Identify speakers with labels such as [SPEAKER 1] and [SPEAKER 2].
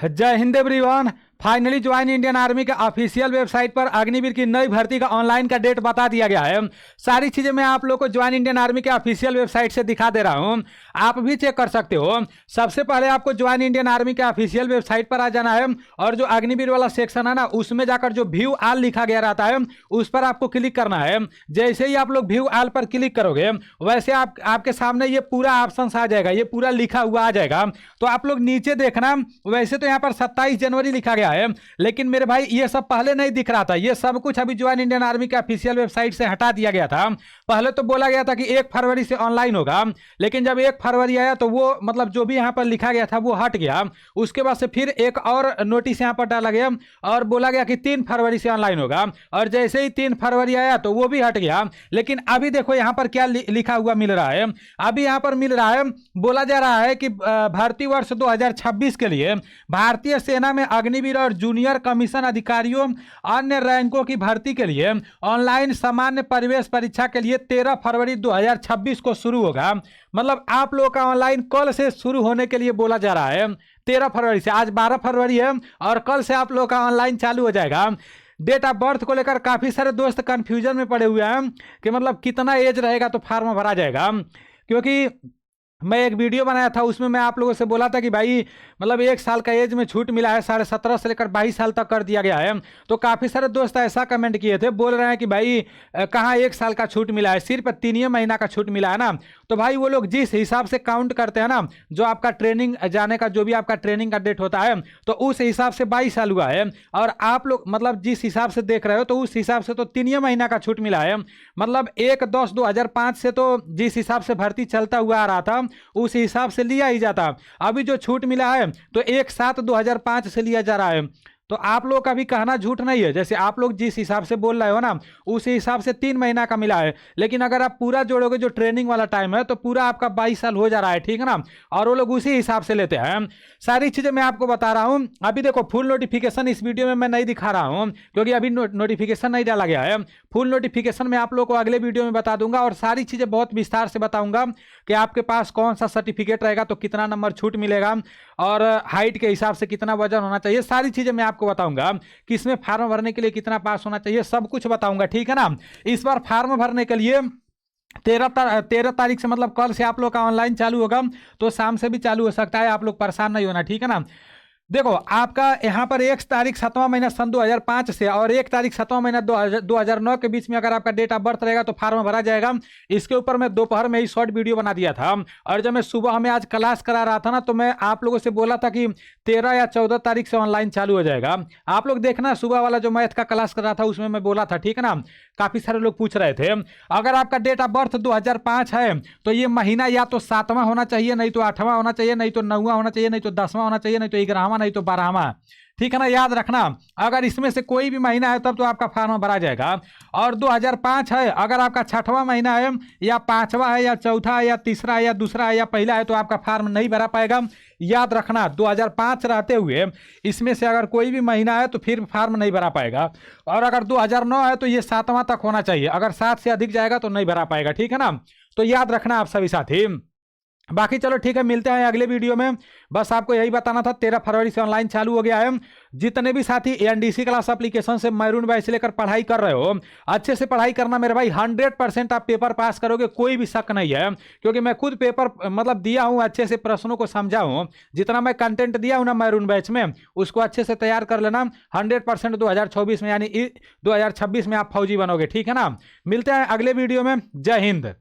[SPEAKER 1] जय Hind everyone. Finally join Indian army के official website पर अग्निवीर की नई भर्ती का ऑनलाइन का डेट बता दिया गया है। सारी चीजें मैं आप लोग को ज्वाइन इंडियन आर्मी के ऑफिशियल वेबसाइट से दिखा दे रहा हूं, आप भी चेक कर सकते हो। सबसे पहले आपको ज्वाइन इंडियन आर्मी के ऑफिशियल वेबसाइट पर आ जाना है और जो अग्निवीर वाला सेक्शन है ना, उसमें जाकर जो व्यू ऑल लिखा गया रहता है उस पर आपको क्लिक करना है। जैसे ही आप लोग व्यू ऑल पर क्लिक करोगे वैसे आपके सामने ये पूरा ऑप्शन आ जाएगा, ये पूरा लिखा हुआ आ जाएगा। तो आप लोग नीचे देखना, वैसे तो यहाँ पर 27 जनवरी लिखा गया है, लेकिन मेरे भाई ये सब पहले नहीं दिख रहा था। ये सब कुछ अभी ज्वाइन इंडियन आर्मी के ऑफिशियल वेबसाइट से हटा दिया गया था। पहले तो बोला गया था कि 1 फरवरी से ऑनलाइन होगा, लेकिन जब 1 फरवरी आया तो वो मतलब जो भी यहाँ पर लिखा गया था वो हट गया। उसके बाद से फिर एक और नोटिस यहाँ पर डाला गया और बोला गया कि 3 फरवरी से ऑनलाइन होगा, और जैसे ही 3 फरवरी आया तो वो भी हट गया। लेकिन अभी देखो यहाँ पर क्या लिखा हुआ मिल रहा है। अभी यहाँ पर मिल रहा है, बोला जा रहा है कि भर्ती वर्ष 2026 के लिए भारतीय सेना में अग्निवीर और जूनियर कमीशन अधिकारियों अन्य रैंकों की भर्ती के लिए ऑनलाइन सामान्य प्रवेश परीक्षा के लिए 13 फरवरी 2026 को शुरू होगा। मतलब आप लोगों का ऑनलाइन कल से शुरू होने के लिए बोला जा रहा है। 13 फरवरी से, आज 12 फरवरी है और कल से आप लोगों का ऑनलाइन चालू हो जाएगा। डेट ऑफ बर्थ को लेकर काफ़ी सारे दोस्त कंफ्यूजन में पड़े हुए हैं कि मतलब कितना एज रहेगा तो फार्म भरा जाएगा। क्योंकि मैं एक वीडियो बनाया था, उसमें मैं आप लोगों से बोला था कि भाई मतलब 1 साल का एज में छूट मिला है, 17.5 से लेकर 22 साल तक कर दिया गया है। तो काफ़ी सारे दोस्त ऐसा कमेंट किए थे, बोल रहे हैं कि भाई कहाँ 1 साल का छूट मिला है, सिर्फ 3 महीना का छूट मिला है ना। तो भाई वो लोग जिस हिसाब से काउंट करते हैं ना, जो आपका ट्रेनिंग जाने का जो भी आपका ट्रेनिंग का डेट होता है, तो उस हिसाब से 22 साल हुआ है। और आप लोग मतलब जिस हिसाब से देख रहे हो तो उस हिसाब से तो 3 महीना का छूट मिला है। मतलब 1/10/2005 से तो जिस हिसाब से भर्ती चलता हुआ आ रहा था उस हिसाब से लिया ही जाता। अभी जो छूट मिला है तो 1/7/2005 से लिया जा रहा है। तो आप लोग का भी कहना झूठ नहीं है, जैसे आप लोग जिस हिसाब से बोल रहे हो ना उस हिसाब से 3 महीना का मिला है। लेकिन अगर आप पूरा जोड़ोगे जो ट्रेनिंग वाला टाइम है तो पूरा आपका 22 साल हो जा रहा है, ठीक है ना। और वो लोग उसी हिसाब से लेते हैं। सारी चीज़ें मैं आपको बता रहा हूँ। अभी देखो फुल नोटिफिकेशन इस वीडियो में मैं नहीं दिखा रहा हूँ क्योंकि अभी नोटिफिकेशन नहीं डाला गया है। फुल नोटिफिकेशन मैं आप लोग को अगले वीडियो में बता दूंगा और सारी चीज़ें बहुत विस्तार से बताऊंगा कि आपके पास कौन सा सर्टिफिकेट रहेगा तो कितना नंबर छूट मिलेगा और हाइट के हिसाब से कितना वजन होना चाहिए। सारी चीज़ें मैं आपको बताऊंगा कि इसमें फार्म भरने के लिए कितना पास होना चाहिए, सब कुछ बताऊंगा, ठीक है ना। इस बार फार्म भरने के लिए 13 तारीख से मतलब कल से आप लोग का ऑनलाइन चालू होगा, तो शाम से भी चालू हो सकता है। आप लोग परेशान नहीं होना, ठीक है ना। देखो आपका यहाँ पर 1 तारीख 7वां महीना सन 2005 से और 1 तारीख 7वां महीना 2009 के बीच में अगर आपका डेट ऑफ बर्थ रहेगा तो फार्म भरा जाएगा। इसके ऊपर मैं दोपहर में ही शॉर्ट वीडियो बना दिया था और जब मैं सुबह हमें आज क्लास करा रहा था ना तो मैं आप लोगों से बोला था कि 13 या 14 तारीख से ऑनलाइन चालू हो जाएगा। आप लोग देखना, सुबह वाला जो मैथ का क्लास कर रहा था उसमें मैं बोला था, ठीक है ना। काफ़ी सारे लोग पूछ रहे थे। अगर आपका डेट ऑफ बर्थ 2005 है तो ये महीना या तो 7वां होना चाहिए, नहीं तो 8वां होना चाहिए, नहीं तो 9वां होना चाहिए, नहीं तो 10वां होना चाहिए, नहीं तो 11वां, नहीं तो 12वां, ठीक है ना। याद रखना, अगर इसमें से कोई भी महीना है तब तो आपका फार्म भरा जाएगा। और 2005 है, अगर आपका 6वां महीना है या 5वां है या 4था है या 3रा है या 2रा है या पहला है तो आपका फार्म नहीं भरा पाएगा। याद रखना 2005 रहते हुए इसमें से अगर कोई भी महीना है तो फिर फार्म नहीं भरा पाएगा। और अगर 2009 है तो ये 7वां तक होना चाहिए, अगर 7 से अधिक जाएगा तो नहीं भरा पाएगा, ठीक है ना। तो याद रखना आप सभी साथी। बाकी चलो ठीक है, मिलते हैं अगले वीडियो में। बस आपको यही बताना था, 13 फरवरी से ऑनलाइन चालू हो गया है। जितने भी साथी एनडीसी क्लास एप्लीकेशन से मैरून बैच से लेकर पढ़ाई कर रहे हो, अच्छे से पढ़ाई करना मेरे भाई। 100% आप पेपर पास करोगे, कोई भी शक नहीं है। क्योंकि मैं खुद पेपर मतलब दिया हूँ, अच्छे से प्रश्नों को समझा हूँ। जितना मैं कंटेंट दिया हूँ ना मैरून बैच में, उसको अच्छे से तैयार कर लेना। 100% 2024 में यानी 2026 में आप फौजी बनोगे, ठीक है ना। मिलते हैं अगले वीडियो में। जय हिंद।